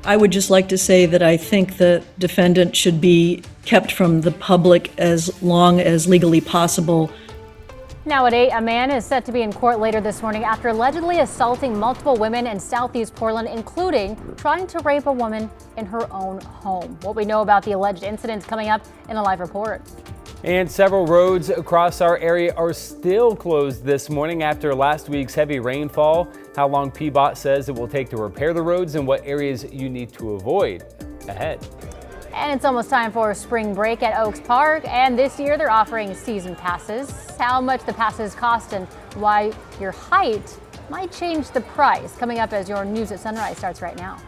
I would just like to say that I think the defendant should be kept from the public as long as legally possible. Now at 8, a man is set to be in court later this morning after allegedly assaulting multiple women in southeast Portland, including trying to rape a woman in her own home. What we know about the alleged incidents coming up in a live report. And several roads across our area are still closed this morning after last week's heavy rainfall. How long PBOT says it will take to repair the roads and what areas you need to avoid ahead. And it's almost time for spring break at Oaks Park, and this year they're offering season passes. How much the passes cost and why your height might change the price. Coming up as your News at Sunrise starts right now.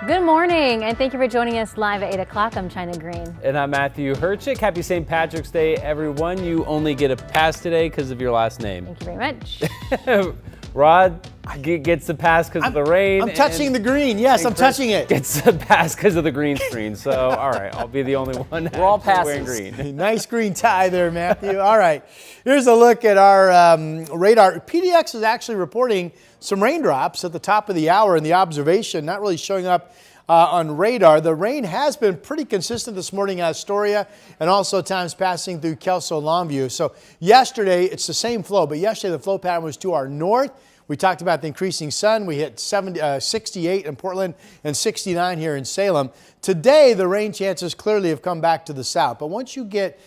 Good morning, and thank you for joining us live at 8 o'clock. I'm China Green. And I'm Matthew Herchick. Happy St. Patrick's Day, everyone. You only get a pass today because of your last name. Thank you very much. Rod gets the pass because of the rain. I'm touching the green. Yes, I'm touching it. Gets the pass because of the green screen. So, all right, I'll be the only one. We're all wearing passes. green. Nice green tie there, Matthew. All right, here's a look at our radar. PDX is actually reporting some raindrops at the top of the hour in the observation, not really showing up on radar. The rain has been pretty consistent this morning at Astoria and also at times passing through Kelso Longview. So yesterday, it's the same flow, but yesterday the flow pattern was to our north. We talked about the increasing sun. We hit 68 in Portland and 69 here in Salem. Today, the rain chances clearly have come back to the south. But once you get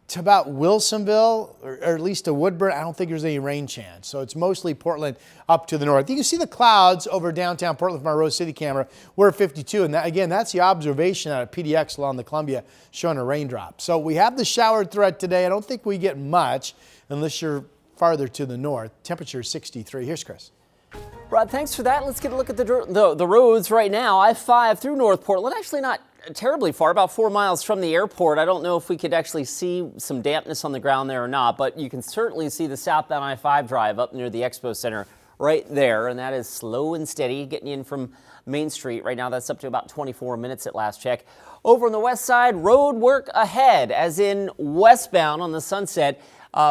to about Wilsonville, or at least to Woodburn, I don't think there's any rain chance. So it's mostly Portland up to the north. You can see the clouds over downtown Portland from our Rose City camera. We're at 52, and that's the observation out of PDX along the Columbia showing a raindrop. So we have the shower threat today. I don't think we get much unless you're farther to the north. Temperature 63. Here's Chris. Rod, thanks for that. Let's get a look at the roads right now. I-5 through North Portland, actually not terribly far, about 4 miles from the airport. I don't know if we could actually see some dampness on the ground there or not, but you can certainly see the southbound I-5 drive up near the Expo Center right there, and that is slow and steady getting in from Main Street. Right now, that's up to about 24 minutes at last check. Over on the west side, road work ahead, as in westbound on the Sunset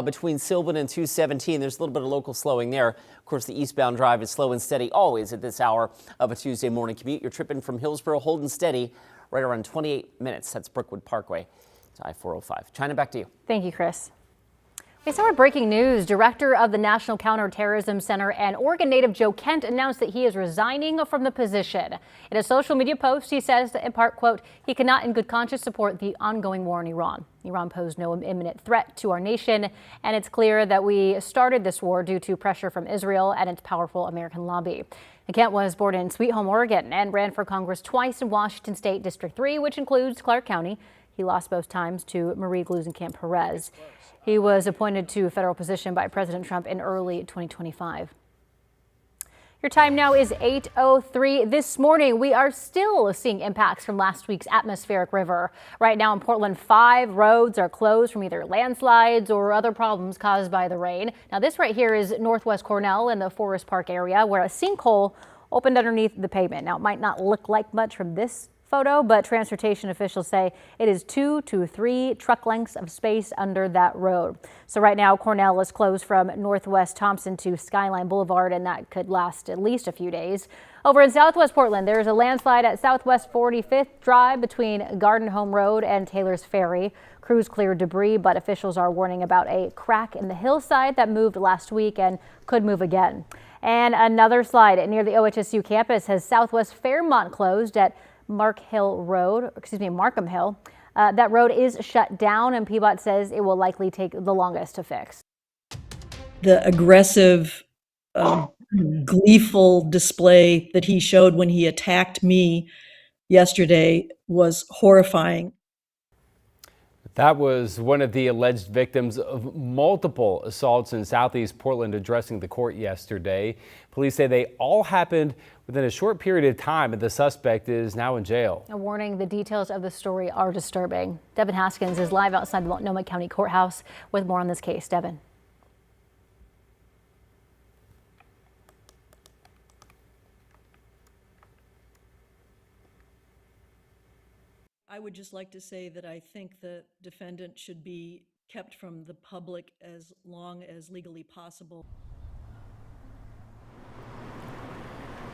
between Sylvan and 217. There's a little bit of local slowing there. Of course, the eastbound drive is slow and steady always at this hour of a Tuesday morning commute. You're tripping from Hillsborough, holding steady right around 28 minutes. That's Brookwood Parkway to I-405. China, back to you. Thank you, Chris. We saw breaking news. Director of the National Counterterrorism Center and Oregon native Joe Kent announced that he is resigning from the position. In a social media post, he says, in part, quote, he cannot in good conscience support the ongoing war in Iran. Iran posed no imminent threat to our nation, and it's clear that we started this war due to pressure from Israel and its powerful American lobby. Kent was born in Sweet Home, Oregon, and ran for Congress twice in Washington State District 3, which includes Clark County. He lost both times to Marie Gluesenkamp-Perez. He was appointed to a federal position by President Trump in early 2025. Your time now is 8:03. This morning, we are still seeing impacts from last week's atmospheric river. Right now in Portland, 5 roads are closed from either landslides or other problems caused by the rain. Now, this right here is Northwest Cornell in the Forest Park area where a sinkhole opened underneath the pavement. Now, it might not look like much from this photo, but transportation officials say it is 2 to 3 truck lengths of space under that road. So right now, Cornell is closed from Northwest Thompson to Skyline Boulevard, and that could last at least a few days. Over in Southwest Portland, there is a landslide at Southwest 45th Drive between Garden Home Road and Taylor's Ferry. Crews cleared debris, but officials are warning about a crack in the hillside that moved last week and could move again. And another slide near the OHSU campus has Southwest Fairmont closed at Markham Hill. That road is shut down, and PBOT says it will likely take the longest to fix. The aggressive, gleeful display that he showed when he attacked me yesterday was horrifying. That was one of the alleged victims of multiple assaults in Southeast Portland addressing the court yesterday. Police say they all happened within a short period of time, and the suspect is now in jail. A warning, the details of the story are disturbing. Devin Haskins is live outside the Multnomah County Courthouse with more on this case. Devin. I would just like to say that I think the defendant should be kept from the public as long as legally possible.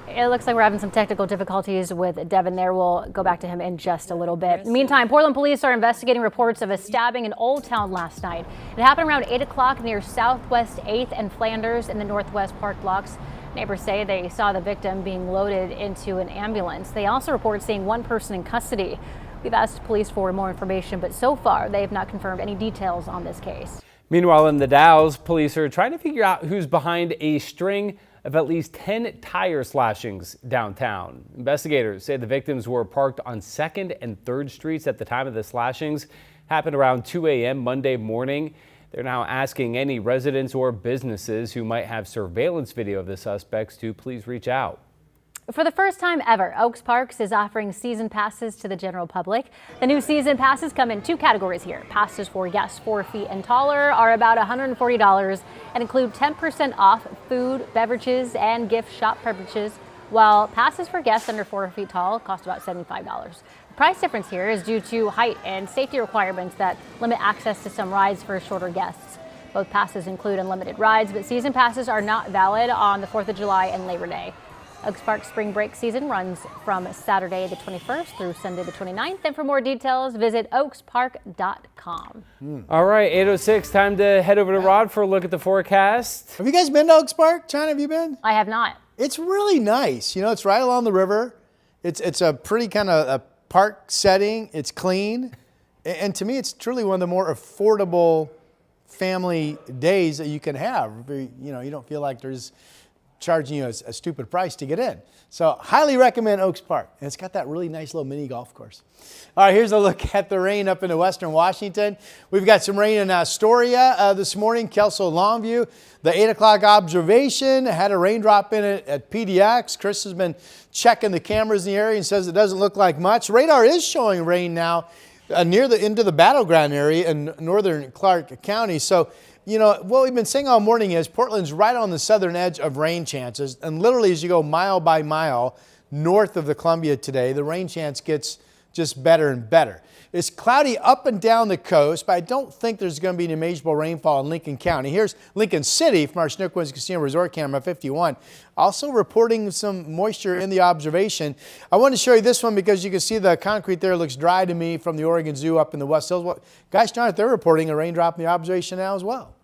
It looks like we're having some technical difficulties with Devin there. We'll go back to him in just a little bit. Meantime, Portland police are investigating reports of a stabbing in Old Town last night. It happened around 8 o'clock near Southwest 8th and Flanders in the Northwest Park blocks. Neighbors say they saw the victim being loaded into an ambulance. They also report seeing one person in custody. We've asked police for more information, but so far they have not confirmed any details on this case. Meanwhile, in the Dalles, police are trying to figure out who's behind a string of at least 10 tire slashings downtown. Investigators say the victims were parked on 2nd and 3rd Streets at the time of the slashings. Happened around 2 a.m. Monday morning. They're now asking any residents or businesses who might have surveillance video of the suspects to please reach out. For the first time ever, Oaks Parks is offering season passes to the general public. The new season passes come in 2 categories here. Passes for guests 4 feet and taller are about $140 and include 10% off food, beverages, and gift shop privileges, while passes for guests under 4 feet tall cost about $75. The price difference here is due to height and safety requirements that limit access to some rides for shorter guests. Both passes include unlimited rides, but season passes are not valid on the 4th of July and Labor Day. Oaks Park spring break season runs from Saturday the 21st through Sunday the 29th. And for more details, visit oakspark.com. All right, 8:06, time to head over to Rod for a look at the forecast. Have you guys been to Oaks Park? China, have you been? I have not. It's really nice. You know, it's right along the river. It's a pretty kind of a park setting. It's clean. And to me, it's truly one of the more affordable family days that you can have. You know, you don't feel like there's charging you a stupid price to get in. So highly recommend Oaks Park. And it's got that really nice little mini golf course. All right, here's a look at the rain up into western Washington. We've got some rain in Astoria this morning, Kelso, Longview. The 8 o'clock observation had a raindrop in it at PDX. Chris has been checking the cameras in the area and says it doesn't look like much. Radar is showing rain now near the into the battleground area in northern Clark County. So, you know, what we've been saying all morning is Portland's right on the southern edge of rain chances. And literally as you go mile by mile north of the Columbia today, the rain chance gets just better and better. It's cloudy up and down the coast, but I don't think there's going to be any measurable rainfall in Lincoln County. Here's Lincoln City from our Chinook Winds Casino Resort camera 51. Also reporting some moisture in the observation. I want to show you this one because you can see the concrete there looks dry to me from the Oregon Zoo up in the West Hills. Well, gosh darn it, they're reporting a raindrop in the observation now as well.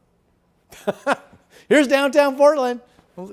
Here's downtown Portland.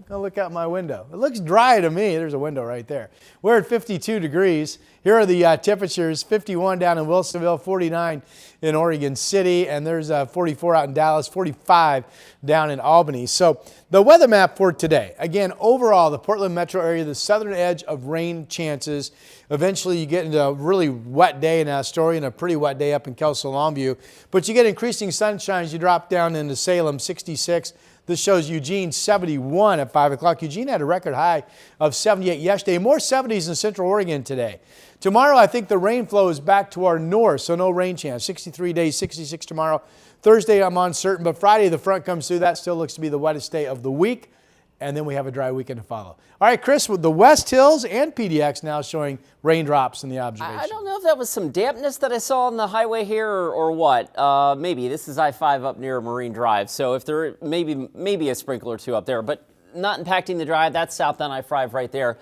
I'll look out my window. It looks dry to me. There's a window right there. We're at 52 degrees. Here are the temperatures. 51 down in Wilsonville, 49 in Oregon City, and there's 44 out in Dallas, 45 down in Albany. So the weather map for today. Again, overall, the Portland metro area, the southern edge of rain chances. Eventually, you get into a really wet day in Astoria and a pretty wet day up in Kelso, Longview. But you get increasing sunshine as you drop down into Salem, 66. This shows Eugene 71 at 5 o'clock. Eugene had a record high of 78 yesterday. More 70s in Central Oregon today. Tomorrow, I think the rain flow is back to our north, so no rain chance. 63 days, 66 tomorrow. Thursday, I'm uncertain, but Friday, the front comes through. That still looks to be the wettest day of the week. And then we have a dry weekend to follow. All right, Chris, with the West Hills and PDX now showing raindrops in the observation. I don't know if that was some dampness that I saw on the highway here or what. Maybe. This is I-5 up near Marine Drive. So if there maybe a sprinkle or two up there, but not impacting the drive. That's south on I-5 right there.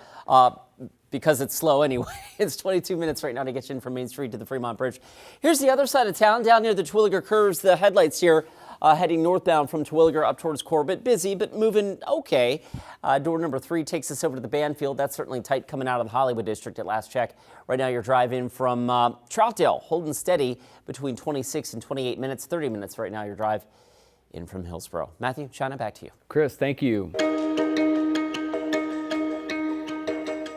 Because it's slow anyway. It's 22 minutes right now to get you in from Main Street to the Fremont Bridge. Here's the other side of town, down near the Terwilliger Curves. The headlights here heading northbound from Terwilliger up towards Corbett. Busy, but moving okay. Door number 3 takes us over to the Banfield. That's certainly tight coming out of the Hollywood District at last check. Right now you're driving from Troutdale, holding steady between 26 and 28 minutes. 30 minutes right now your drive in from Hillsborough. Matthew, China, back to you. Chris, thank you.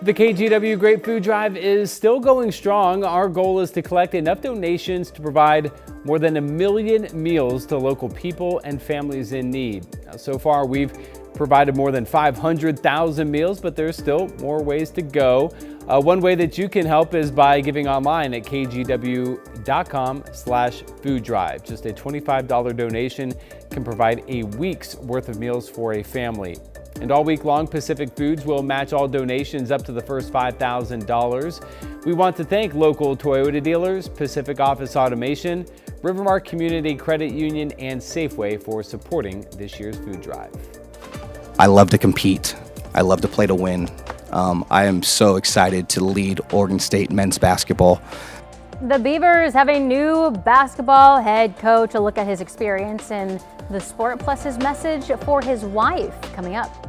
The KGW Great Food Drive is still going strong. Our goal is to collect enough donations to provide more than 1 million meals to local people and families in need. Now, so far, we've provided more than 500,000 meals, but there's still more ways to go. One way that you can help is by giving online at kgw.com/food drive. Just a $25 donation can provide a week's worth of meals for a family. And all week long, Pacific Foods will match all donations up to the first $5,000. We want to thank local Toyota dealers, Pacific Office Automation, Rivermark Community Credit Union, and Safeway for supporting this year's food drive. I love to compete. I love to play to win. I am so excited to lead Oregon State men's basketball. The Beavers have a new basketball head coach. A look at his experience in the sport, plus his message for his wife, coming up.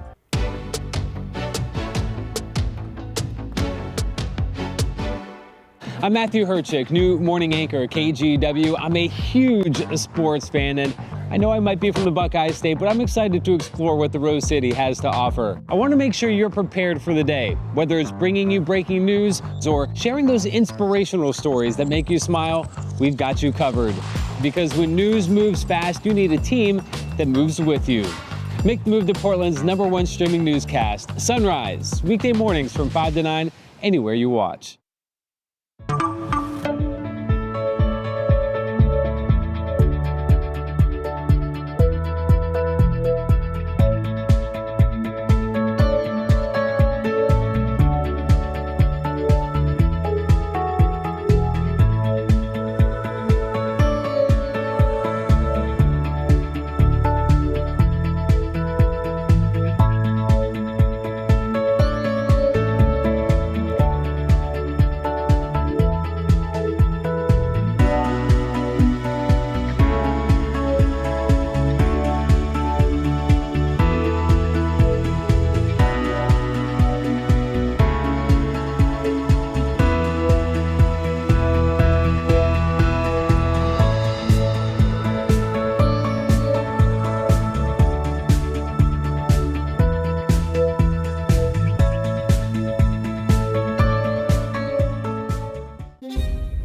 I'm Matthew Herchick, new morning anchor at KGW. I'm a huge sports fan, and I know I might be from the Buckeye State, but I'm excited to explore what the Rose City has to offer. I want to make sure you're prepared for the day, whether it's bringing you breaking news or sharing those inspirational stories that make you smile. We've got you covered. Because when news moves fast, you need a team that moves with you. Make the move to Portland's #1 streaming newscast, Sunrise, weekday mornings from 5 to 9, anywhere you watch.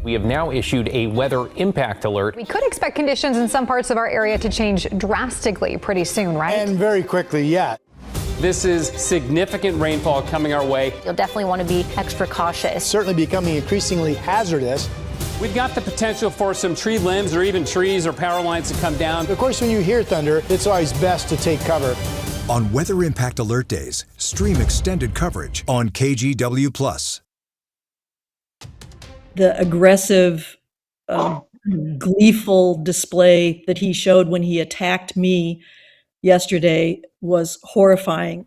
We have now issued a weather impact alert. We could expect conditions in some parts of our area to change drastically pretty soon, right? And very quickly, yeah. This is significant rainfall coming our way. You'll definitely want to be extra cautious. Certainly becoming increasingly hazardous. We've got the potential for some tree limbs or even trees or power lines to come down. Of course, when you hear thunder, it's always best to take cover. On Weather Impact Alert Days, stream extended coverage on KGW+. The aggressive, gleeful display that he showed when he attacked me yesterday was horrifying.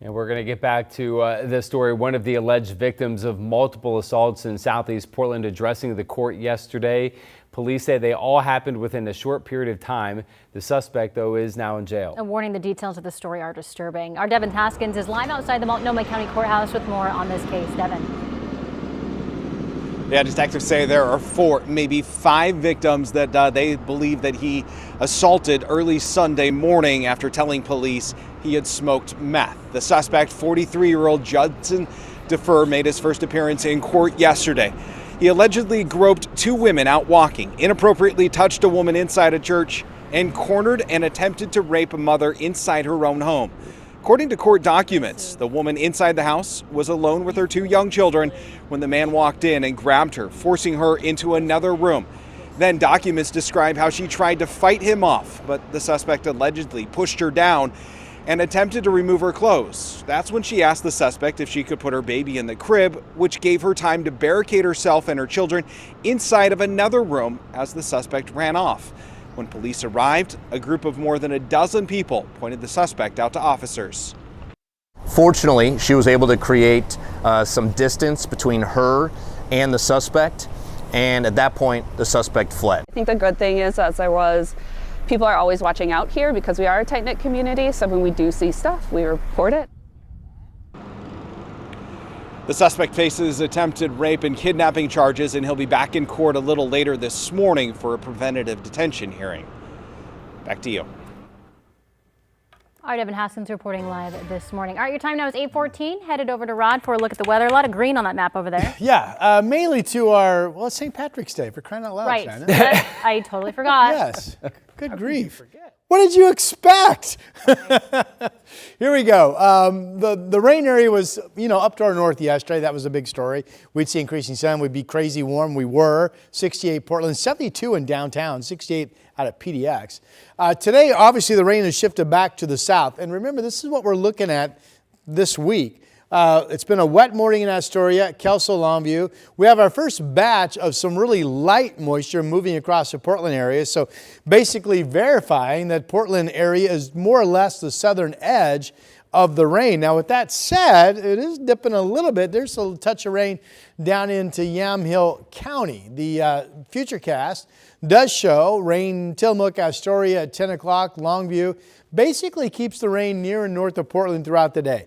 And we're going to get back to this story. One of the alleged victims of multiple assaults in Southeast Portland addressing the court yesterday. Police say they all happened within a short period of time. The suspect, though, is now in jail. A warning, the details of the story are disturbing. Our Devin Haskins is live outside the Multnomah County Courthouse with more on this case. Devin. Yeah, detectives say there are 4, maybe 5 victims that they believe that he assaulted early Sunday morning after telling police he had smoked meth. The suspect, 43-year-old Judson Defer, made his first appearance in court yesterday. He allegedly groped 2 women out walking, inappropriately touched a woman inside a church, and cornered and attempted to rape a mother inside her own home. According to court documents, the woman inside the house was alone with her 2 young children when the man walked in and grabbed her, forcing her into another room. Then documents describe how she tried to fight him off, but the suspect allegedly pushed her down and attempted to remove her clothes. That's when she asked the suspect if she could put her baby in the crib, which gave her time to barricade herself and her children inside of another room as the suspect ran off. When police arrived, a group of more than a dozen people pointed the suspect out to officers. Fortunately, she was able to create some distance between her and the suspect, and at that point, the suspect fled. I think the good thing is, people are always watching out here because we are a tight-knit community, so when we do see stuff, we report it. The suspect faces attempted rape and kidnapping charges, and he'll be back in court a little later this morning for a preventative detention hearing. Back to you. All right, Evan Haskins reporting live this morning. All right, your time now is 8:14. Headed over to Rod for a look at the weather. A lot of green on that map over there. Yeah, mainly to our, well, it's St. Patrick's Day, for crying out loud, Right. China. I totally forgot. Yes. Good grief. What did you expect? Here we go. The rain area was, up to our north yesterday. That was a big story. We'd see increasing sun. We'd be crazy warm. We were. 68 Portland, 72 in downtown, 68 out at PDX. Today, obviously, the rain has shifted back to the south. And remember, this is what we're looking at this week. It's been a wet morning in Astoria, Kelso, Longview. We have our first batch of some really light moisture moving across the Portland area. So basically verifying that Portland area is more or less the southern edge of the rain. Now, with that said, it is dipping a little bit. There's a touch of rain down into Yamhill County. The Futurecast does show rain Tillamook, Astoria at 10 o'clock, Longview. Basically keeps the rain near and north of Portland throughout the day.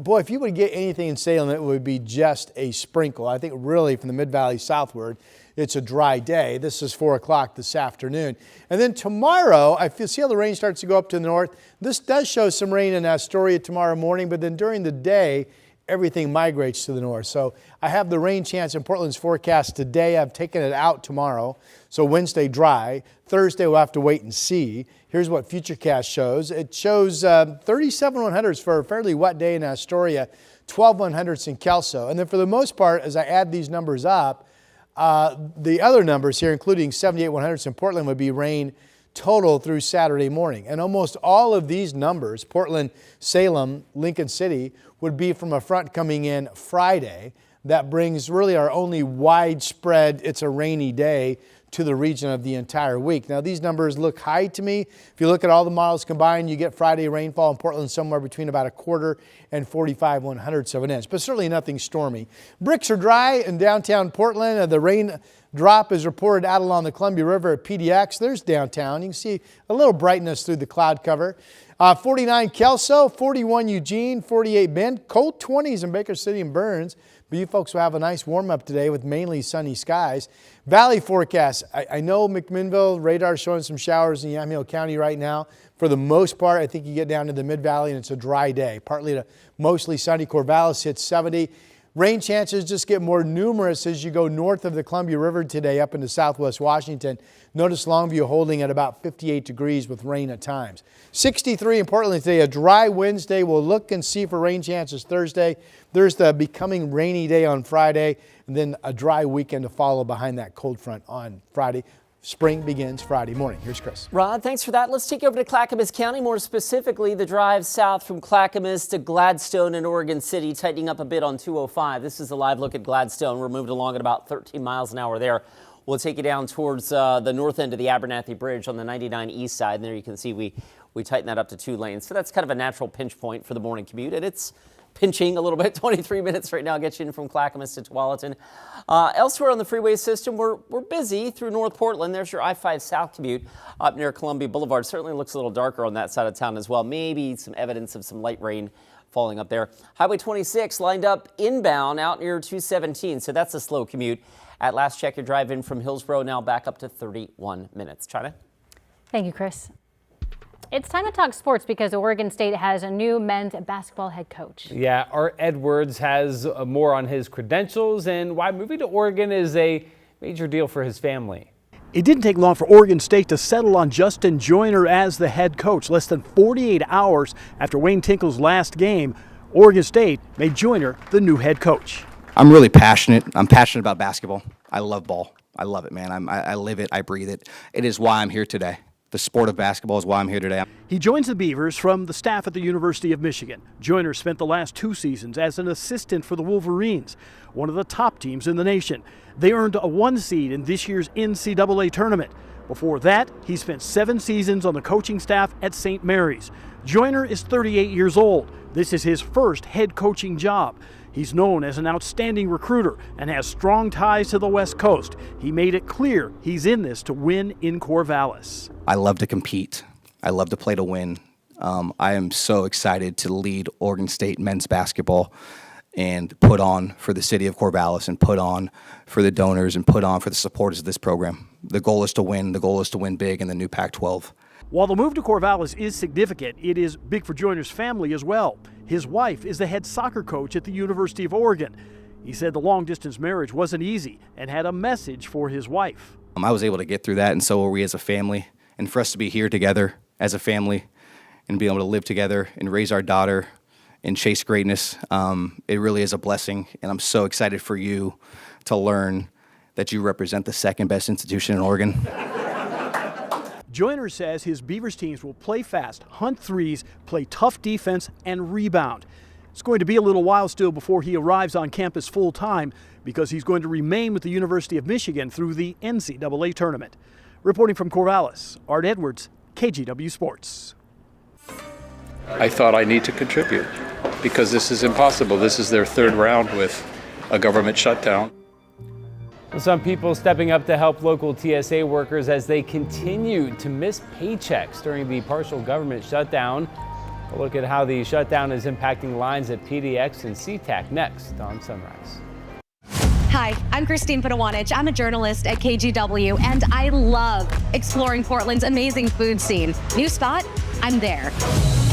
Boy, if you would get anything in Salem, it would be just a sprinkle. I think really from the Mid-Valley southward, it's a dry day. This is 4 o'clock this afternoon. And then tomorrow, see how the rain starts to go up to the north. This does show some rain in Astoria tomorrow morning, but then during the day, everything migrates to the north. So I have the rain chance in Portland's forecast today. I've taken it out tomorrow. So Wednesday dry. Thursday we'll have to wait and see. Here's what Futurecast shows. It shows 37 100s for a fairly wet day in Astoria, 12 100s in Kelso. And then for the most part, as I add these numbers up, the other numbers here, including 78 100s in Portland, would be rain total through Saturday morning. And almost all of these numbers, Portland, Salem, Lincoln City, would be from a front coming in Friday. That brings really our only widespread, it's a rainy day, to the region of the entire week. Now, these numbers look high to me. If you look at all the models combined, you get Friday rainfall in Portland somewhere between about 1/4 and 45 100ths of an inch, but certainly nothing stormy. Bricks are dry in downtown Portland. The rain drop is reported out along the Columbia River at PDX. There's downtown. You can see a little brightness through the cloud cover. 49 Kelso, 41 Eugene, 48 Bend, cold 20s in Baker City and Burns. But you folks will have a nice warm up today with mainly sunny skies. Valley forecast. I know McMinnville radar showing some showers in Yamhill County right now. For the most part, I think you get down to the Mid-Valley and it's a dry day. Partly to mostly sunny. Corvallis hits 70. Rain chances just get more numerous as you go north of the Columbia River today up into southwest Washington. Notice Longview holding at about 58 degrees with rain at times. 63 in Portland today, a dry Wednesday. We'll look and see for rain chances Thursday. There's the becoming rainy day on Friday, and then a dry weekend to follow behind that cold front on Friday. Spring begins Friday morning. Here's Chris. Rod, thanks for that. Let's take you over to Clackamas County, more specifically the drive south from Clackamas to Gladstone in Oregon City, tightening up a bit on 205. This is a live look at Gladstone. We're moving along at about 13 miles an hour there. We'll take you down towards the north end of the Abernathy Bridge on the 99 east side. And there you can see we tighten that up to 2 lanes. So that's kind of a natural pinch point for the morning commute. And it's pinching a little bit. 23 minutes right now gets you in from Clackamas to Tualatin. Elsewhere on the freeway system, we're busy through North Portland. There's your I-5 South commute up near Columbia Boulevard. Certainly looks a little darker on that side of town as well. Maybe some evidence of some light rain falling up there. Highway 26 lined up inbound out near 217. So that's a slow commute. At last check, your drive in from Hillsborough now back up to 31 minutes. China? Thank you, Chris. It's time to talk sports because Oregon State has a new men's basketball head coach. Yeah, Art Edwards has more on his credentials and why moving to Oregon is a major deal for his family. It didn't take long for Oregon State to settle on Justin Joyner as the head coach. Less than 48 hours after Wayne Tinkle's last game, Oregon State made Joyner the new head coach. I'm really passionate. I'm passionate about basketball. I love ball. I love it, man. I live it. I breathe it. It is why I'm here today. The sport of basketball is why I'm here today. He joins the Beavers from the staff at the University of Michigan. Joyner spent the last 2 seasons as an assistant for the Wolverines, one of the top teams in the nation. They earned a 1 seed in this year's NCAA tournament. Before that, he spent 7 seasons on the coaching staff at St. Mary's. Joyner is 38 years old. This is his first head coaching job. He's known as an outstanding recruiter and has strong ties to the West Coast. He made it clear he's in this to win in Corvallis. I love to compete. I love to play to win. I am so excited to lead Oregon State men's basketball and put on for the city of Corvallis and put on for the donors and put on for the supporters of this program. The goal is to win. The goal is to win big in the new Pac-12. While the move to Corvallis is significant, it is big for Joyner's family as well. His wife is the head soccer coach at the University of Oregon. He said the long-distance marriage wasn't easy and had a message for his wife. I was able to get through that, and so are we as a family. And for us to be here together as a family and be able to live together and raise our daughter and chase greatness, it really is a blessing. And I'm so excited for you to learn that you represent the second best institution in Oregon. Joyner says his Beavers teams will play fast, hunt threes, play tough defense, and rebound. It's going to be a little while still before he arrives on campus full time because he's going to remain with the University of Michigan through the NCAA tournament. Reporting from Corvallis, Art Edwards, KGW Sports. I thought I need to contribute because this is impossible. This is their third round with a government shutdown. Some people stepping up to help local TSA workers as they continue to miss paychecks during the partial government shutdown. We'll look at how the shutdown is impacting lines at PDX and SeaTac next on Sunrise. Hi, I'm Christine Padawanich. I'm a journalist at KGW, and I love exploring Portland's amazing food scene. New spot? I'm there.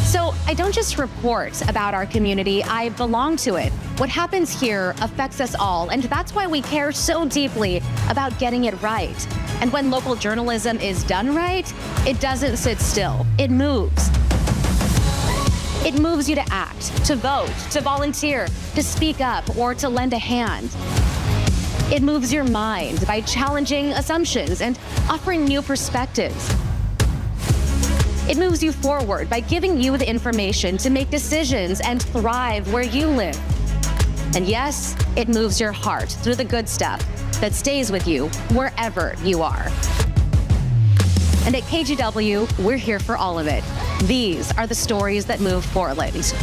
So I don't just report about our community, I belong to it. What happens here affects us all, and that's why we care so deeply about getting it right. And when local journalism is done right, it doesn't sit still, it moves. It moves you to act, to vote, to volunteer, to speak up, or to lend a hand. It moves your mind by challenging assumptions and offering new perspectives. It moves you forward by giving you the information to make decisions and thrive where you live. And yes, it moves your heart through the good stuff that stays with you wherever you are. And at KGW, we're here for all of it. These are the stories that move Portland.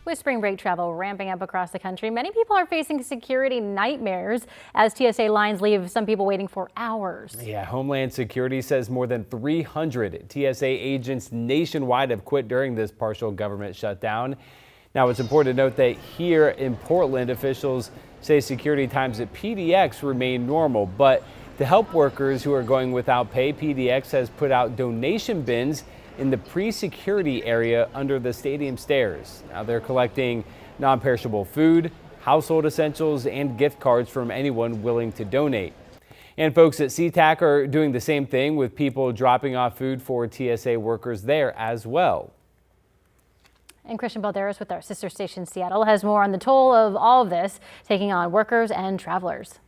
With spring break travel ramping up across the country, many people are facing security nightmares as TSA lines leave some people waiting for hours. Yeah, Homeland Security says more than 300 TSA agents nationwide have quit during this partial government shutdown. Now, it's important to note that here in Portland, officials say security times at PDX remain normal, but to help workers who are going without pay, PDX has put out donation bins in the pre-security area under the stadium stairs. Now they're collecting non-perishable food, household essentials, and gift cards from anyone willing to donate. And folks at SeaTac are doing the same thing with people dropping off food for TSA workers there as well. And Christian Balderas with our sister station Seattle has more on the toll of all of this, taking on workers and travelers.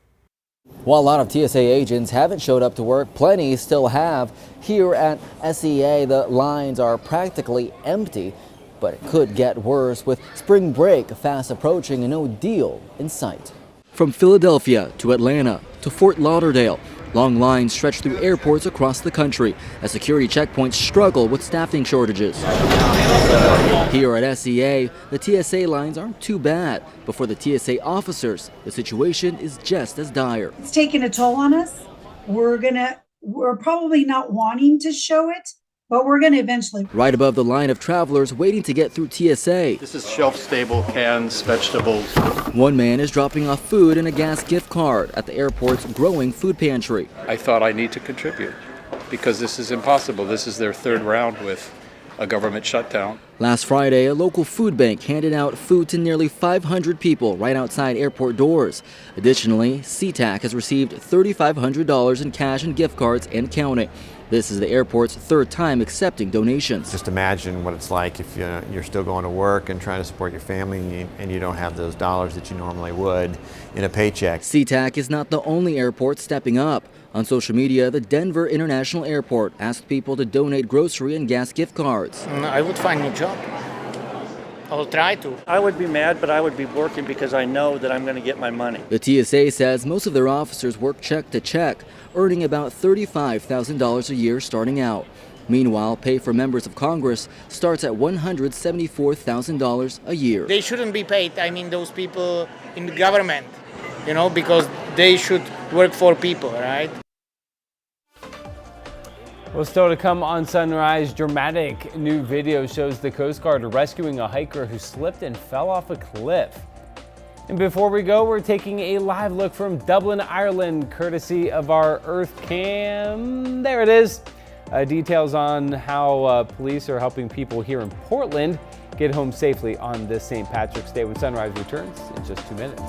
While a lot of TSA agents haven't showed up to work, plenty still have. Here at SEA, the lines are practically empty, but it could get worse with spring break fast approaching and no deal in sight. From Philadelphia to Atlanta to Fort Lauderdale, long lines stretch through airports across the country as security checkpoints struggle with staffing shortages. Here at SEA, the TSA lines aren't too bad, but for the TSA officers, the situation is just as dire. It's taken a toll on us. We're probably not wanting to show it, but we're going to eventually. Right above the line of travelers waiting to get through TSA. This is shelf-stable cans, vegetables. One man is dropping off food and a gas gift card at the airport's growing food pantry. I thought I need to contribute because this is impossible. This is their third round with a government shutdown. Last Friday, a local food bank handed out food to nearly 500 people right outside airport doors. Additionally, SeaTac has received $3,500 in cash and gift cards and counting. This is the airport's third time accepting donations. Just imagine what it's like if you're still going to work and trying to support your family and you don't have those dollars that you normally would in a paycheck. SeaTac is not the only airport stepping up. On social media, the Denver International Airport asked people to donate grocery and gas gift cards. I would find a job. I'll try to. I would be mad, but I would be working because I know that I'm going to get my money. The TSA says most of their officers work check to check, earning about $35,000 a year starting out. Meanwhile, pay for members of Congress starts at $174,000 a year. They shouldn't be paid. I mean, those people in the government, because they should work for people, right? Well, still to come on Sunrise, dramatic new video shows the Coast Guard rescuing a hiker who slipped and fell off a cliff. And before we go, we're taking a live look from Dublin, Ireland, courtesy of our Earth Cam. There it is. Details on how police are helping people here in Portland get home safely on this St. Patrick's Day when Sunrise returns in just 2 minutes.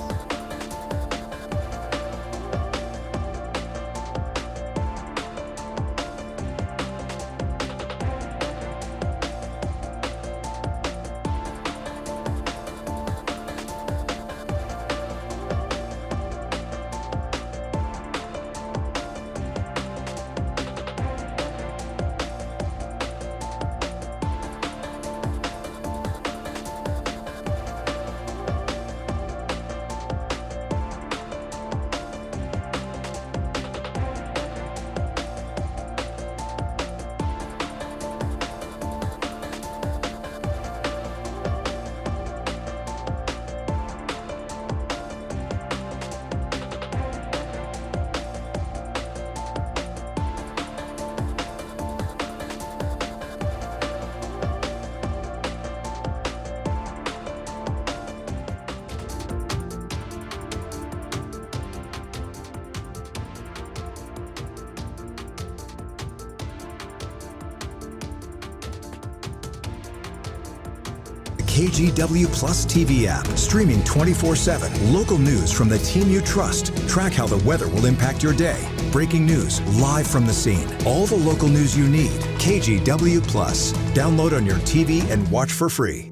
KGW Plus TV app, streaming 24/7. Local news from the team you trust. Track how the weather will impact your day. Breaking news live from the scene. All the local news you need. KGW Plus. Download on your TV and watch for free.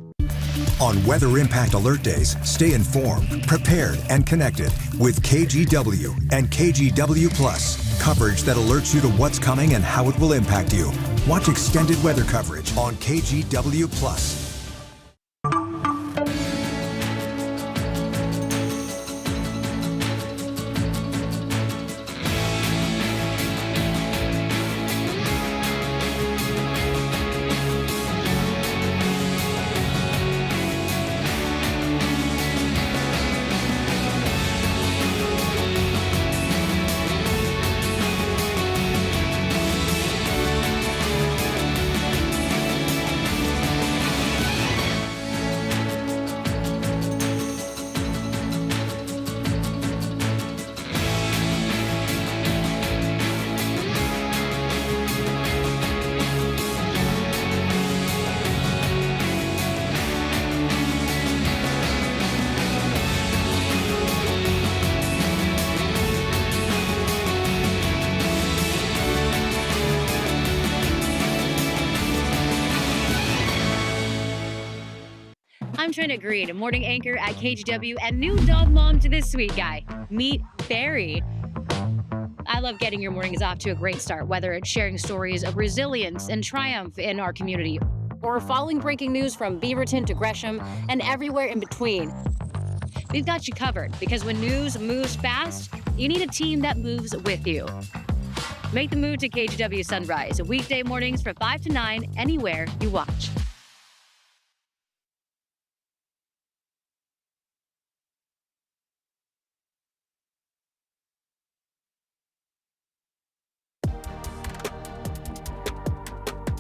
On Weather Impact Alert Days, stay informed, prepared, and connected with KGW and KGW Plus. Coverage that alerts you to what's coming and how it will impact you. Watch extended weather coverage on KGW Plus. I'm Trina Green, morning anchor at KGW and new dog mom to this sweet guy. Meet Barry. I love getting your mornings off to a great start, whether it's sharing stories of resilience and triumph in our community, or following breaking news from Beaverton to Gresham and everywhere in between. We've got you covered, because when news moves fast, you need a team that moves with you. Make the move to KGW Sunrise, weekday mornings from 5 to 9, anywhere you watch.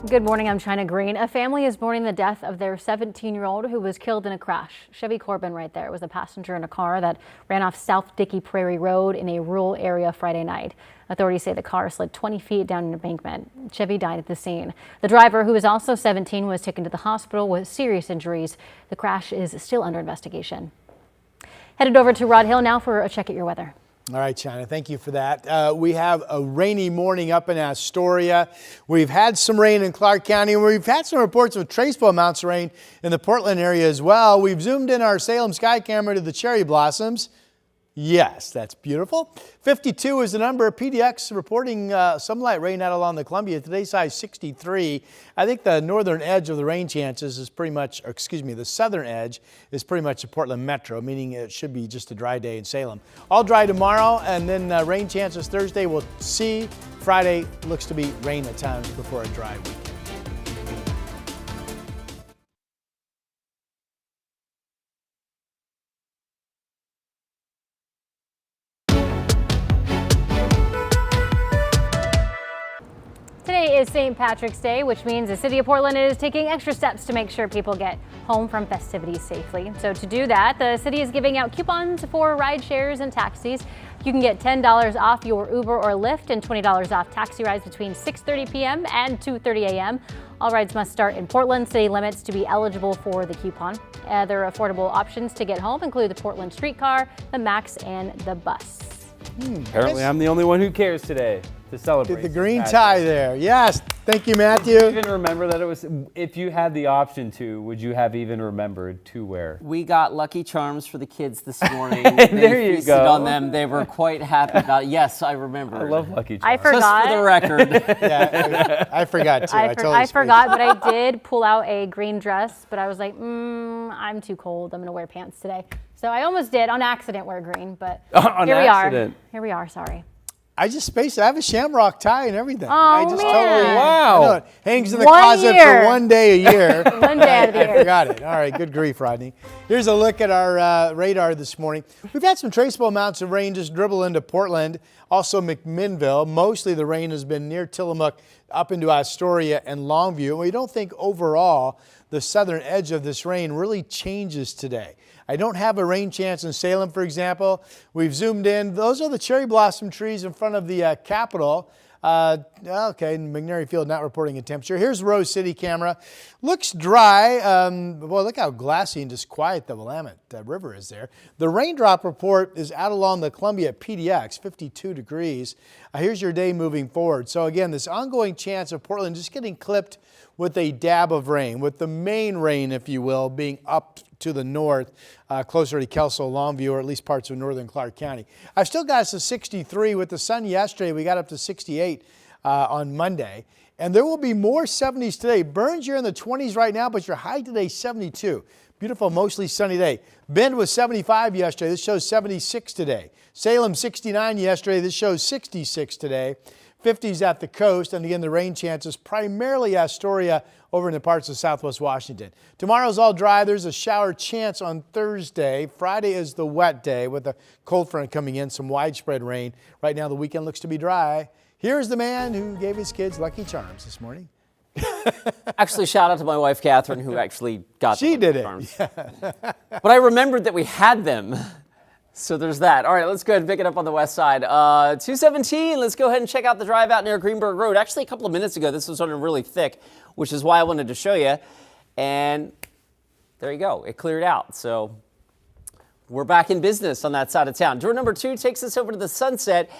Good morning, I'm China Green. A family is mourning the death of their 17-year-old who was killed in a crash. Chevy Corbin right there was a passenger in a car that ran off South Dickey Prairie Road in a rural area Friday night. Authorities say the car slid 20 feet down an embankment. Chevy died at the scene. The driver, who is also 17, was taken to the hospital with serious injuries. The crash is still under investigation. Headed over to Rod Hill now for a check at your weather. All right, China, thank you for that. We have a rainy morning up in Astoria. We've had some rain in Clark County, and we've had some reports of traceable amounts of rain in the Portland area as well. We've zoomed in our Salem sky camera to the cherry blossoms. Yes, that's beautiful. 52 is the number. PDX reporting some light rain out along the Columbia. Today's high 63. I think the northern edge of the rain chances is pretty much, or excuse me, the southern edge is pretty much the Portland metro, meaning it should be just a dry day in Salem. All dry tomorrow, and then rain chances Thursday. We'll see. Friday looks to be rain at times before a dry weekend. Today is St. Patrick's Day, which means the city of Portland is taking extra steps to make sure people get home from festivities safely. So to do that, the city is giving out coupons for ride shares and taxis. You can get $10 off your Uber or Lyft and $20 off taxi rides between 6:30 p.m. and 2:30 a.m. All rides must start in Portland city limits to be eligible for the coupon. Other affordable options to get home include the Portland streetcar, the MAX, and the bus. Apparently, I'm the only one who cares today to celebrate. Did the green tie there. Yes. Thank you, Matthew. Did you even remember that it was, if you had the option to, would you have even remembered to wear? We got Lucky Charms for the kids this morning. There you feasted go. on them. They were quite happy about it. Yes, I remember. I love Lucky Charms. I forgot. Just for the record. Yeah, I forgot too. I forgot, but I did pull out a green dress, but I was like, I'm too cold. I'm going to wear pants today. So I almost did on accident wear green, but here we are. Here we are, sorry. I just spaced it. I have a shamrock tie and everything. Oh, I just man. totally, Wow. I know it hangs in the 1 closet year. for 1 day a year. 1 day out of the I year. forgot it. All right, good grief, Rodney. Here's a look at our radar this morning. We've had some traceable amounts of rain just dribble into Portland, also McMinnville. Mostly the rain has been near Tillamook up into Astoria and Longview. We don't think overall the southern edge of this rain really changes today. I don't have a rain chance in Salem, for example. We've zoomed in. Those are the cherry blossom trees in front of the Capitol. Okay, McNary Field not reporting a temperature. Here's Rose City camera. Looks dry. Well, look how glassy and just quiet the Willamette River is there. The raindrop report is out along the Columbia PDX, 52 degrees. Here's your day moving forward. So again, this ongoing chance of Portland just getting clipped with a dab of rain, with the main rain, if you will, being up to the north, closer to Kelso, Longview, or at least parts of northern Clark County. I've still got us to 63. With the sun yesterday, we got up to 68 on Monday. And there will be more 70s today. Burns, you're in the 20s right now, but your high today, 72. Beautiful, mostly sunny day. Bend was 75 yesterday. This shows 76 today. Salem, 69 yesterday. This shows 66 today. 50s at the coast, and again, the rain chances primarily Astoria over in the parts of southwest Washington. Tomorrow's all dry. There's a shower chance on Thursday. Friday is the wet day with a cold front coming in, some widespread rain. Right now, the weekend looks to be dry. Here's the man who gave his kids Lucky Charms this morning. Actually, shout out to my wife, Catherine, who actually got She did it. Charms. But I remembered that we had them. So there's that. All right, let's go ahead and pick it up on the west side. 217, let's go ahead and check out the drive out near Greenberg Road. Actually, a couple of minutes ago, this was running really thick, which is why I wanted to show you. And there you go. It cleared out. So we're back in business on that side of town. Door number 2 takes us over to the Sunset.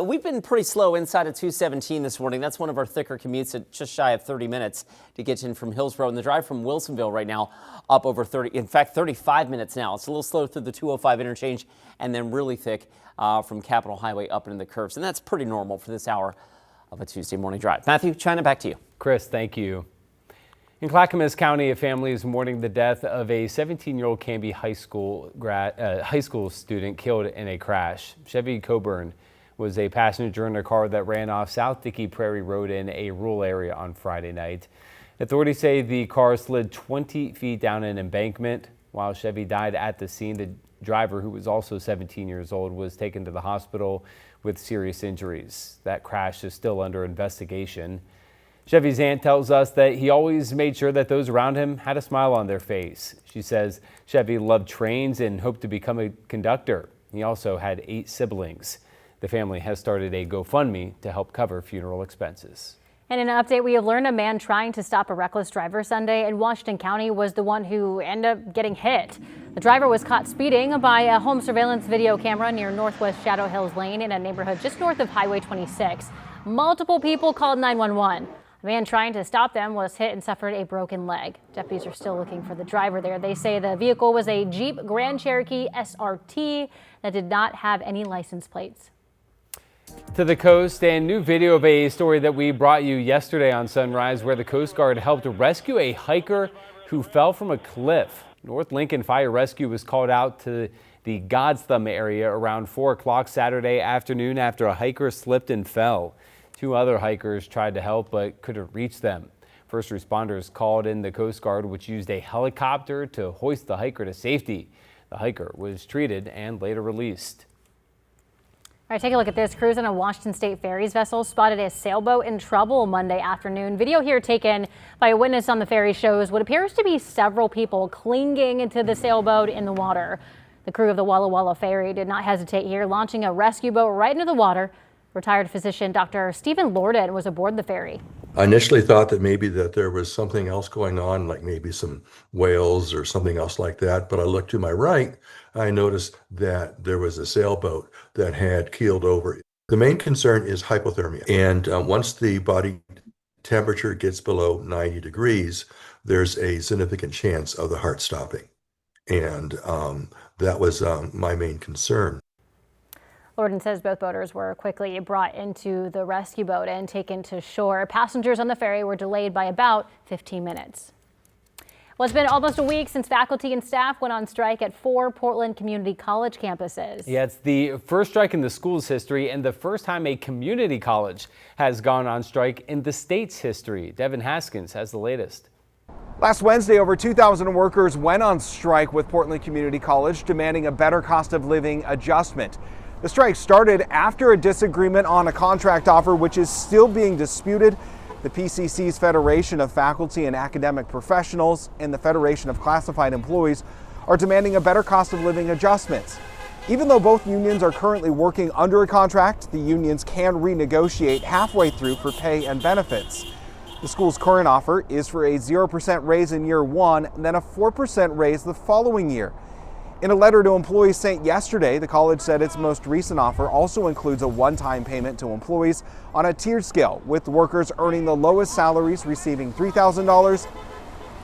We've been pretty slow inside of 217 this morning. That's one of our thicker commutes at just shy of 30 minutes to get in from Hillsborough. And the drive from Wilsonville right now up over 30, in fact, 35 minutes now. It's a little slow through the 205 interchange and then really thick from Capitol Highway up into the curves. And that's pretty normal for this hour of a Tuesday morning drive. Matthew, China, back to you. Chris, thank you. In Clackamas County, a family is mourning the death of a 17-year-old Canby high school student killed in a crash. Chevy Coburn was a passenger in a car that ran off South Dickey Prairie Road in a rural area on Friday night. Authorities say the car slid 20 feet down an embankment. While Chevy died at the scene, the driver, who was also 17 years old, was taken to the hospital with serious injuries. That crash is still under investigation. Chevy's aunt tells us that he always made sure that those around him had a smile on their face. She says Chevy loved trains and hoped to become a conductor. He also had 8 siblings. The family has started a GoFundMe to help cover funeral expenses. And in an update, we have learned a man trying to stop a reckless driver Sunday in Washington County was the one who ended up getting hit. The driver was caught speeding by a home surveillance video camera near Northwest Shadow Hills Lane in a neighborhood just north of Highway 26. Multiple people called 911. The man trying to stop them was hit and suffered a broken leg. Deputies are still looking for the driver there. They say the vehicle was a Jeep Grand Cherokee SRT that did not have any license plates. To the coast, and new video of a story that we brought you yesterday on Sunrise, where the Coast Guard helped rescue a hiker who fell from a cliff. North Lincoln Fire Rescue was called out to the God's Thumb area around 4 o'clock Saturday afternoon after a hiker slipped and fell. 2 other hikers tried to help but couldn't reach them. First responders called in the Coast Guard, which used a helicopter to hoist the hiker to safety. The hiker was treated and later released. All right, take a look at this. Crews on a Washington State Ferries vessel spotted a sailboat in trouble Monday afternoon. Video here taken by a witness on the ferry shows what appears to be several people clinging into the sailboat in the water. The crew of the Walla Walla ferry did not hesitate here, launching a rescue boat right into the water. Retired physician Dr. Stephen Lorden was aboard the ferry. I initially thought that maybe that there was something else going on, like maybe some whales or something else like that. But I looked to my right, I noticed that there was a sailboat that had keeled over. The main concern is hypothermia. And once the body temperature gets below 90 degrees, there's a significant chance of the heart stopping. And that was my main concern. Lorden says both boaters were quickly brought into the rescue boat and taken to shore. Passengers on the ferry were delayed by about 15 minutes. Well, it's been almost a week since faculty and staff went on strike at 4 Portland Community College campuses. Yeah, it's the first strike in the school's history and the first time a community college has gone on strike in the state's history. Devin Haskins has the latest. Last Wednesday, over 2,000 workers went on strike with Portland Community College, demanding a better cost of living adjustment. The strike started after a disagreement on a contract offer, which is still being disputed. The PCC's Federation of Faculty and Academic Professionals and the Federation of Classified Employees are demanding a better cost of living adjustment. Even though both unions are currently working under a contract, the unions can renegotiate halfway through for pay and benefits. The school's current offer is for a 0% raise in year 1, and then a 4% raise the following year. In a letter to employees sent yesterday, the college said its most recent offer also includes a one-time payment to employees on a tiered scale, with workers earning the lowest salaries receiving $3,000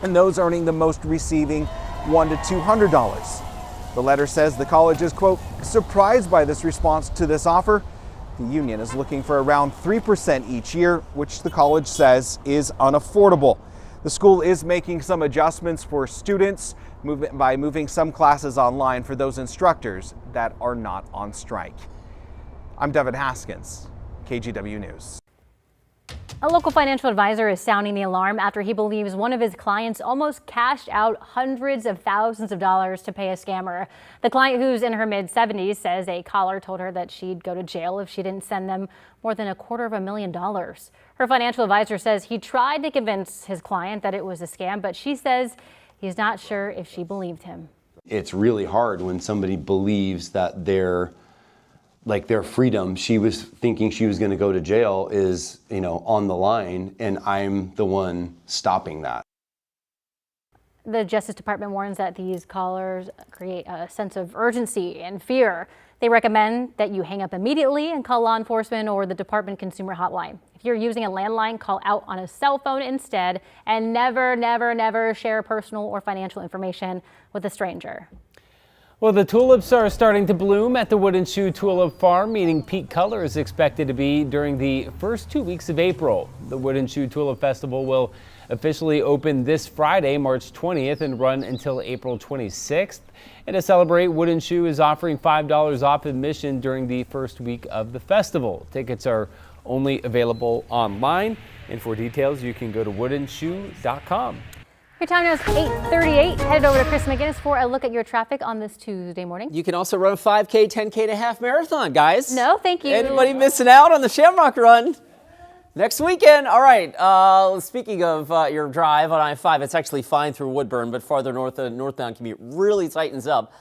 and those earning the most receiving $100 to $200. The letter says the college is, quote, surprised by this response to this offer. The union is looking for around 3% each year, which the college says is unaffordable. The school is making some adjustments for students by moving some classes online for those instructors that are not on strike. I'm Devin Haskins, KGW News. A local financial advisor is sounding the alarm after he believes one of his clients almost cashed out hundreds of thousands of dollars to pay a scammer. The client, who's in her mid-70s, says a caller told her that she'd go to jail if she didn't send them more than $250,000. Her financial advisor says he tried to convince his client that it was a scam, but she says he's not sure if she believed him. It's really hard when somebody believes that their freedom, she was thinking she was going to go to jail, is, on the line, and I'm the one stopping that. The Justice Department warns that these callers create a sense of urgency and fear. They recommend that you hang up immediately and call law enforcement or the department consumer hotline. If you're using a landline, call out on a cell phone instead, and never, never, never share personal or financial information with a stranger. Well, the tulips are starting to bloom at the Wooden Shoe Tulip Farm, meaning peak color is expected to be during the first 2 weeks of April. The Wooden Shoe Tulip Festival will officially open this Friday, March 20th, and run until April 26th. And to celebrate, Wooden Shoe is offering $5 off admission during the first week of the festival. Tickets are only available online, and for details, you can go to woodenshoe.com. Your time now is 8:38. Headed over to Chris McGinnis for a look at your traffic on this Tuesday morning. You can also run a 5K, 10K, and a half marathon, guys. No, thank you. Anybody missing out on the Shamrock Run? Next weekend. All right. Speaking of your drive on I-5, it's actually fine through Woodburn, but farther north, the northbound commute really tightens up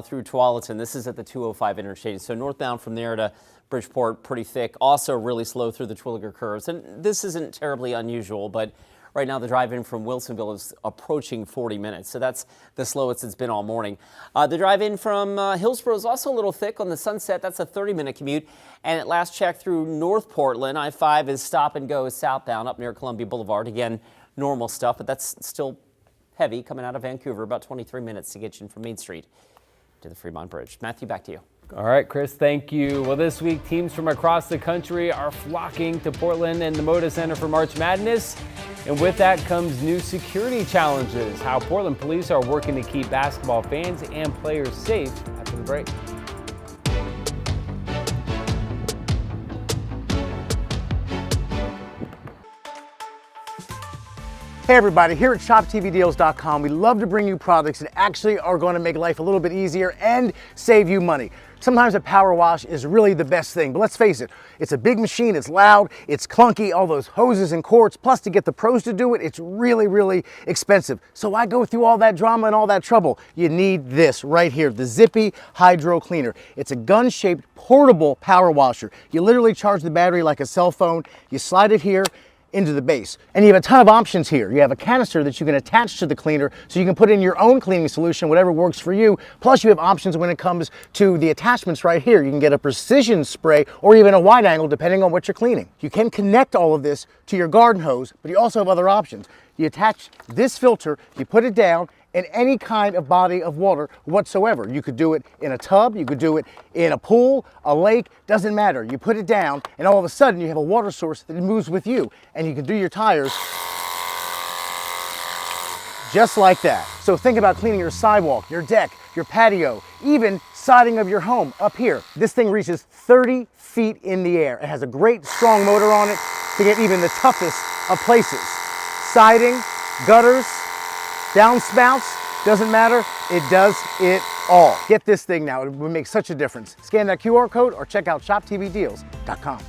through Tualatin. This is at the 205 interchange. So northbound from there to Bridgeport, pretty thick. Also really slow through the Twilliger curves. And this isn't terribly unusual, but Right now, the drive-in from Wilsonville is approaching 40 minutes, so that's the slowest it's been all morning. The drive-in from Hillsborough is also a little thick on the Sunset. That's a 30-minute commute. And at last check through North Portland, I-5 is stop and go southbound up near Columbia Boulevard. Again, normal stuff, but that's still heavy coming out of Vancouver. About 23 minutes to get you from Main Street to the Fremont Bridge. Matthew, back to you. All right, Chris, thank you. Well, this week, teams from across the country are flocking to Portland and the Moda Center for March Madness. And with that comes new security challenges. How Portland police are working to keep basketball fans and players safe after the break. Hey everybody, here at ShopTVDeals.com, we love to bring you products that actually are going to make life a little bit easier and save you money. Sometimes a power wash is really the best thing, but let's face it, it's a big machine, it's loud, it's clunky, all those hoses and cords, plus to get the pros to do it, it's really, really expensive. So why go through all that drama and all that trouble? You need this right here, the Zippy Hydro Cleaner. It's a gun-shaped portable power washer. You literally charge the battery like a cell phone, you slide it here, into the base. And you have a ton of options here. You have a canister that you can attach to the cleaner so you can put in your own cleaning solution, whatever works for you. Plus you have options when it comes to the attachments right here. You can get a precision spray or even a wide angle depending on what you're cleaning. You can connect all of this to your garden hose, but you also have other options. You attach this filter, you put it down in any kind of body of water whatsoever. You could do it in a tub, you could do it in a pool, a lake, doesn't matter. You put it down and all of a sudden you have a water source that moves with you and you can do your tires just like that. So think about cleaning your sidewalk, your deck, your patio, even siding of your home up here. This thing reaches 30 feet in the air. It has a great strong motor on it to get even the toughest of places. Siding, gutters, downspouts, doesn't matter, it does it all. Get this thing now, it would make such a difference. Scan that QR code or check out ShopTVDeals.com.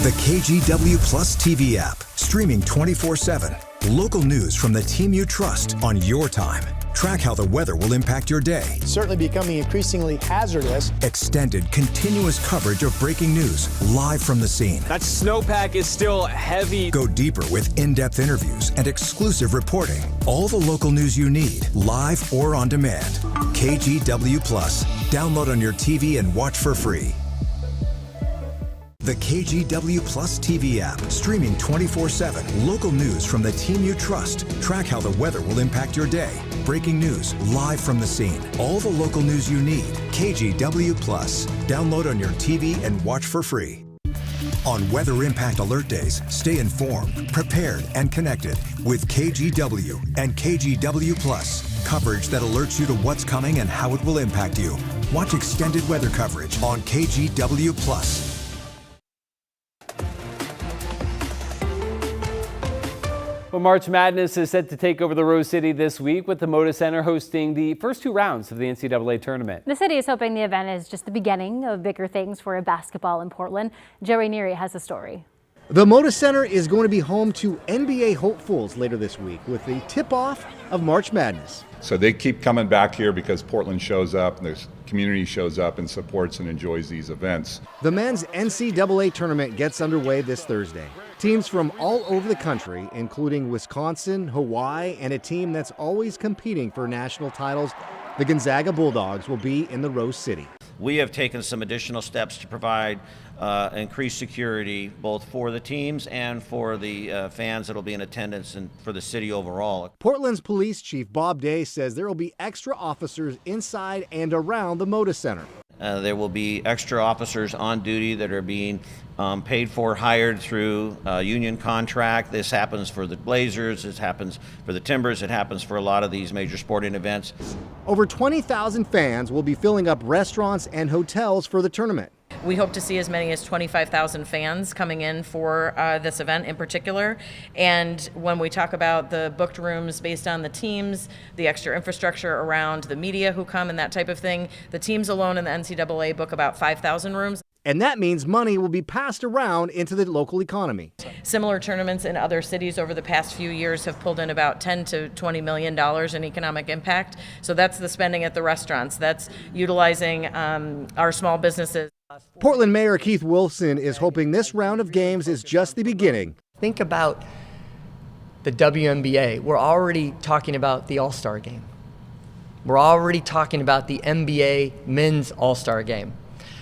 The KGW Plus TV app, streaming 24/7. Local news from the team you trust on your time. Track how the weather will impact your day. Certainly becoming increasingly hazardous. Extended, continuous coverage of breaking news live from the scene. That snowpack is still heavy. Go deeper with in-depth interviews and exclusive reporting. All the local news you need, live or on demand. KGW Plus. Download on your TV and watch for free. The KGW Plus TV app, streaming 24/7. Local news from the team you trust. Track how the weather will impact your day. Breaking news live from the scene. All the local news you need. KGW Plus. Download on your TV and watch for free. On Weather Impact Alert Days, stay informed, prepared, and connected with KGW and KGW Plus. Coverage that alerts you to what's coming and how it will impact you. Watch extended weather coverage on KGW Plus. Well, March Madness is set to take over the Rose City this week, with the Moda Center hosting the first two rounds of the NCAA tournament. The city is hoping the event is just the beginning of bigger things for basketball in Portland. Joey Neary has the story. The Moda Center is going to be home to NBA hopefuls later this week with the tip-off of March Madness. So they keep coming back here because Portland shows up, and the community shows up and supports and enjoys these events. The men's NCAA tournament gets underway this Thursday. Teams from all over the country, including Wisconsin, Hawaii, and a team that's always competing for national titles, the Gonzaga Bulldogs, will be in the Rose City. we have taken some additional steps to provide increased security both for the teams and for the fans that will be in attendance and for the city overall. Portland's police chief Bob Day says there will be extra officers inside and around the Moda Center. There will be extra officers on duty that are being paid for, hired through union contract. This happens for the Blazers, this happens for the Timbers, it happens for a lot of these major sporting events. Over 20,000 fans will be filling up restaurants and hotels for the tournament. We hope to see as many as 25,000 fans coming in for this event in particular. And when we talk about the booked rooms based on the teams, the extra infrastructure around the media who come and that type of thing, the teams alone in the NCAA book about 5,000 rooms. And that means money will be passed around into the local economy. Similar tournaments in other cities over the past few years have pulled in about $10 to $20 million in economic impact. So that's the spending at the restaurants. That's utilizing our small businesses. Portland Mayor Keith Wilson is hoping this round of games is just the beginning. Think about the WNBA. We're already talking about the All-Star game. We're already talking about the NBA men's All-Star game.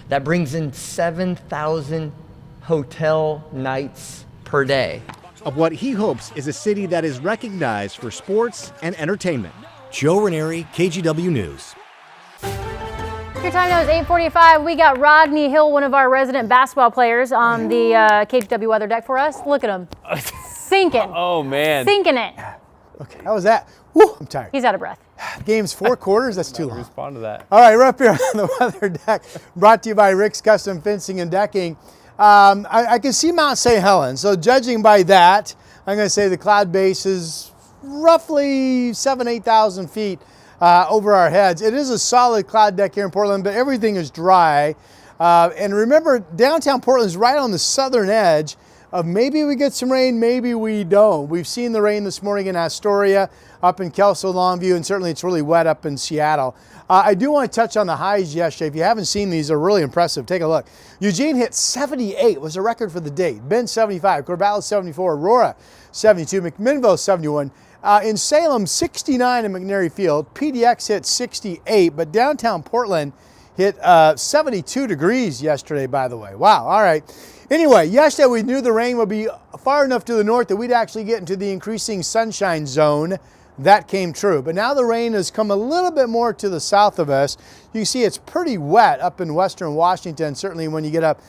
That brings in 7,000 hotel nights per day. Of what he hopes is a city that is recognized for sports and entertainment. Joe Ranieri, KGW News. Your time now is 8:45. We got Rodney Hill, one of our resident basketball players, on the KGW weather deck for us. Look at him. Sinking. Oh, man. Sinking it. Okay, how was that? Woo, I'm tired. He's out of breath. Game's 4 quarters. That's too long. Respond to that. All right, we're up here on the weather deck, brought to you by Rick's Custom Fencing and Decking. I can see Mount St. Helens, so judging by that, I'm going to say the cloud base is roughly 8,000 feet over our heads. It is a solid cloud deck here in Portland, but everything is dry. And remember, downtown Portland is right on the southern edge of maybe we get some rain, maybe we don't. We've seen the rain this morning in Astoria, up in Kelso, Longview, and certainly it's really wet up in Seattle. I do want to touch on the highs yesterday. If you haven't seen these, they're really impressive. Take a look. Eugene hit 78, was a record for the day. Bend 75, Corvallis 74, Aurora 72, McMinnville 71. In Salem, 69 in McNary Field. PDX hit 68, but downtown Portland hit 72 degrees yesterday, by the way. Wow, all right. Anyway, yesterday we knew the rain would be far enough to the north that we'd actually get into the increasing sunshine zone. That came true. But now the rain has come a little bit more to the south of us. You can see it's pretty wet up in western Washington, certainly when you get up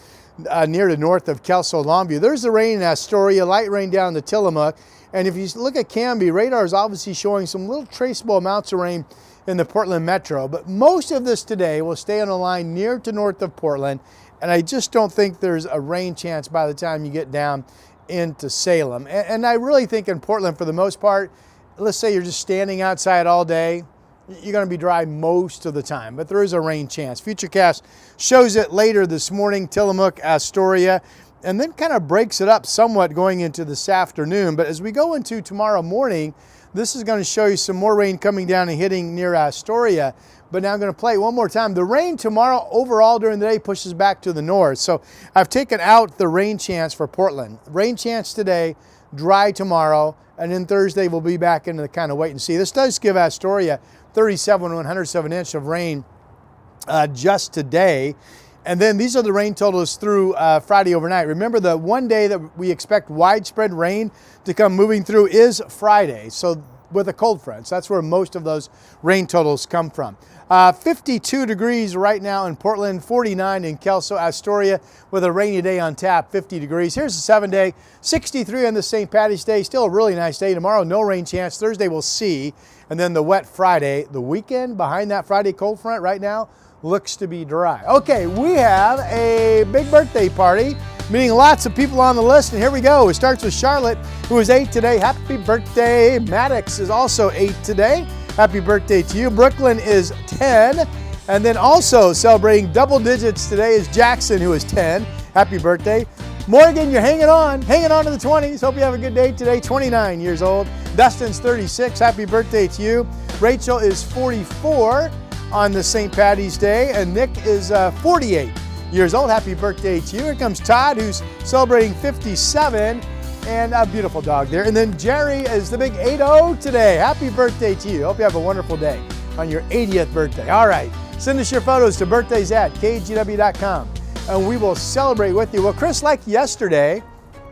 near the north of Kelso, Longview. There's the rain in Astoria, light rain down in the Tillamook. And if you look at Canby, radar is obviously showing some little traceable amounts of rain in the Portland metro. But most of this today will stay on a line near to north of Portland. And I just don't think there's a rain chance by the time you get down into Salem. And I really think in Portland, for the most part, let's say you're just standing outside all day, you're going to be dry most of the time, but there is a rain chance. Futurecast shows it later this morning, Tillamook, Astoria, and then kind of breaks it up somewhat going into this afternoon. But as we go into tomorrow morning, this is going to show you some more rain coming down and hitting near Astoria. But now I'm going to play it one more time. The rain tomorrow overall during the day pushes back to the north. So I've taken out the rain chance for Portland. Rain chance today, dry tomorrow, and then Thursday we'll be back into the kind of wait and see. This does give Astoria 37 to 107 inch of rain just today. And then these are the rain totals through Friday overnight. Remember, the one day that we expect widespread rain to come moving through is Friday. So with a cold front, so that's where most of those rain totals come from. 52 degrees right now in Portland, 49 in Kelso, Astoria with a rainy day on tap, 50 degrees. Here's the 7-day, 63 on the St. Patty's Day. Still a really nice day. Tomorrow, no rain chance. Thursday, we'll see. And then the wet Friday. The weekend behind that Friday cold front right now looks to be dry. Okay, we have a big birthday party, meaning lots of people on the list, and here we go. It starts with Charlotte, who is 8 today. Happy birthday. Maddox is also 8 today. Happy birthday to you. Brooklyn is 10. And then also celebrating double digits today is Jackson, who is 10. Happy birthday. Morgan, you're hanging on to the 20s. Hope you have a good day today. 29 years old. Dustin's 36. Happy birthday to you. Rachel is 44 on the St. Patty's Day. And Nick is 48 years old. Happy birthday to you. Here comes Todd, who's celebrating 57. And a beautiful dog there. And then Jerry is the big 80 today. Happy birthday to you. Hope you have a wonderful day on your 80th birthday. All right, Send us your photos to birthdays@kgw.com, and we will celebrate with you. Well, Chris, like yesterday,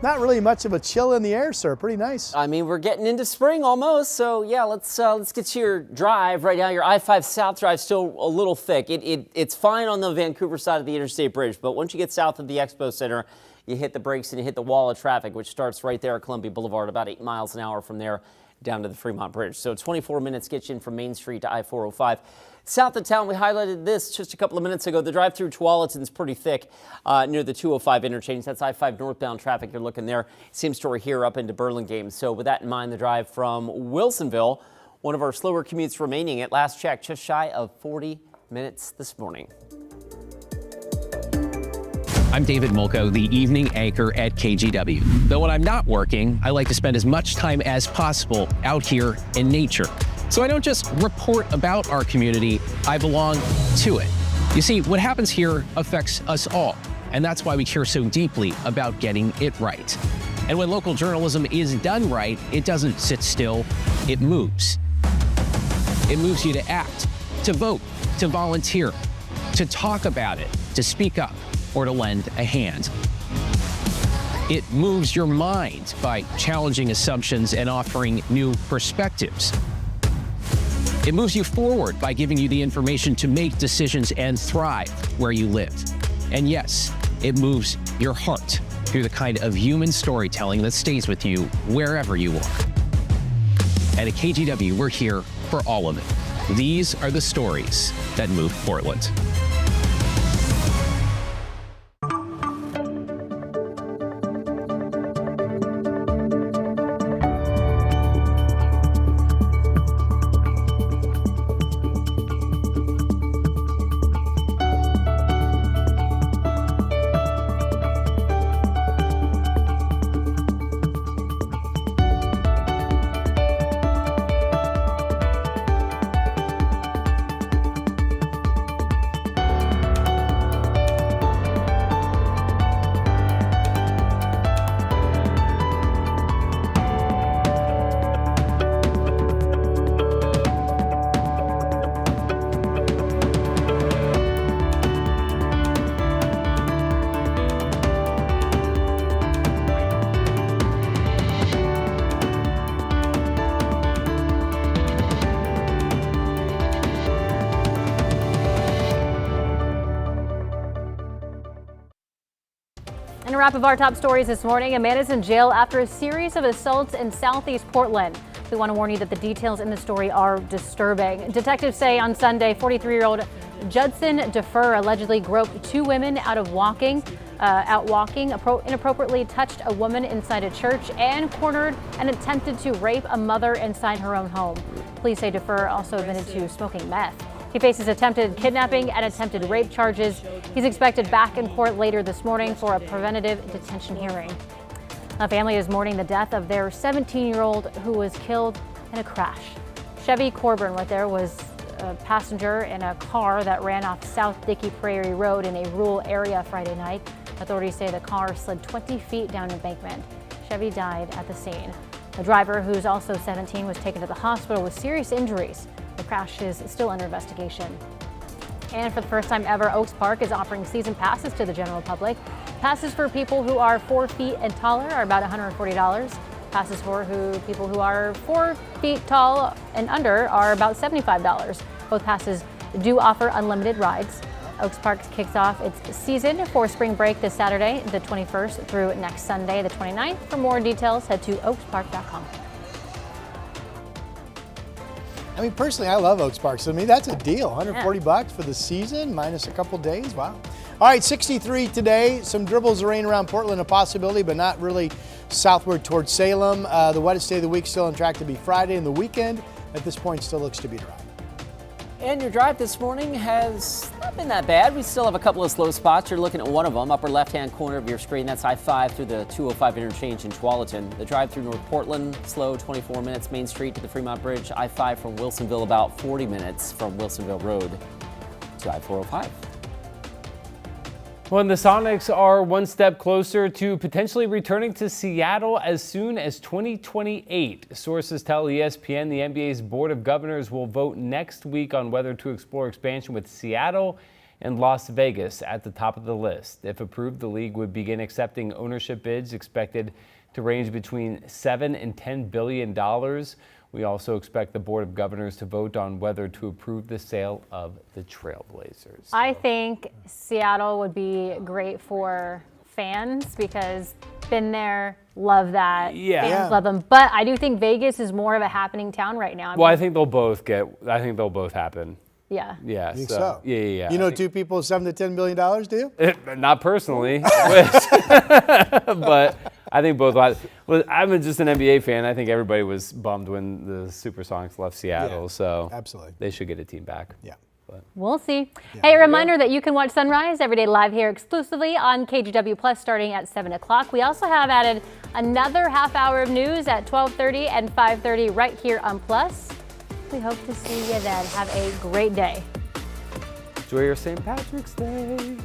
not really much of a chill in the air, sir. Pretty nice. I mean, we're getting into spring almost, so yeah, let's get to your drive right now. Your I-5 South Drive still a little thick. It's fine on the Vancouver side of the Interstate Bridge, but once you get south of the Expo Center, you hit the brakes and you hit the wall of traffic, which starts right there at Columbia Boulevard, about 8 miles an hour from there down to the Fremont Bridge. So 24 minutes gets you in from Main Street to I-405. South of town, we highlighted this just a couple of minutes ago. The drive through Tualatin's pretty thick near the 205 interchange. That's I-5 northbound traffic. You're looking there. Same story here up into Burlingame. So with that in mind, the drive from Wilsonville, one of our slower commutes remaining at last check, just shy of 40 minutes this morning. I'm David Mulco, the evening anchor at KGW. Though when I'm not working, I like to spend as much time as possible out here in nature. So I don't just report about our community, I belong to it. You see, what happens here affects us all, and that's why we care so deeply about getting it right. And when local journalism is done right, it doesn't sit still, it moves. It moves you to act, to vote, to volunteer, to talk about it, to speak up, or to lend a hand. It moves your mind by challenging assumptions and offering new perspectives. It moves you forward by giving you the information to make decisions and thrive where you live. And yes, it moves your heart through the kind of human storytelling that stays with you wherever you are. And at KGW, we're here for all of it. These are the stories that move Portland. In a wrap of our top stories this morning, a man is in jail after a series of assaults in southeast Portland. We want to warn you that the details in the story are disturbing. Detectives say on Sunday, 43-year-old Judson Defer allegedly groped two women out walking, inappropriately touched a woman inside a church, and cornered and attempted to rape a mother inside her own home. Police say Defer also admitted to smoking meth. He faces attempted kidnapping and attempted rape charges. He's expected back in court later this morning for a preventative detention hearing. A family is mourning the death of their 17-year-old who was killed in a crash. Chevy Corbin right there was a passenger in a car that ran off South Dickey Prairie Road in a rural area Friday night. Authorities say the car slid 20 feet down an embankment. Chevy died at the scene. The driver, who's also 17, was taken to the hospital with serious injuries. The crash is still under investigation. And for the first time ever, Oaks Park is offering season passes to the general public. Passes for people who are 4 feet and taller are about $140. Passes for people who are 4 feet tall and under are about $75. Both passes do offer unlimited rides. Oaks Park kicks off its season for spring break this Saturday, the 21st, through next Sunday, the 29th. For more details, head to oakspark.com. I mean, personally, I love Oaks Park. So, I mean, that's a deal. $140 for the season, minus a couple days. Wow. All right, 63 today. Some dribbles of rain around Portland, a possibility, but not really southward towards Salem. The wettest day of the week still on track to be Friday, and the weekend at this point still looks to be dry. And your drive this morning has not been that bad. We still have a couple of slow spots. You're looking at one of them, upper left-hand corner of your screen. That's I-5 through the 205 interchange in Tualatin. The drive through North Portland, slow 24 minutes. Main Street to the Fremont Bridge. I-5 from Wilsonville, about 40 minutes from Wilsonville Road to I-405. Well, and the Sonics are one step closer to potentially returning to Seattle as soon as 2028. Sources tell ESPN the NBA's Board of Governors will vote next week on whether to explore expansion with Seattle and Las Vegas at the top of the list. If approved, the league would begin accepting ownership bids expected to range between $7 and $10 billion. We also expect the Board of Governors to vote on whether to approve the sale of the Trailblazers. I think Seattle would be great for fans because been there, love that. Yeah. Fans love them. But I do think Vegas is more of a happening town right now. Well, I think they'll both happen. Yeah. Yeah. I think so. Yeah. You know, two people with $7 to $10 billion, do you? Not personally, but I think both. Well, I'm just an NBA fan. I think everybody was bummed when the Supersonics left Seattle, so absolutely they should get a team back. Yeah. We'll see. Hey, a reminder that you can watch Sunrise every day live here exclusively on KGW Plus starting at 7 o'clock. We also have added another half hour of news at 12:30 and 5:30 right here on Plus. We hope to see you then. Have a great day. Enjoy your St. Patrick's Day.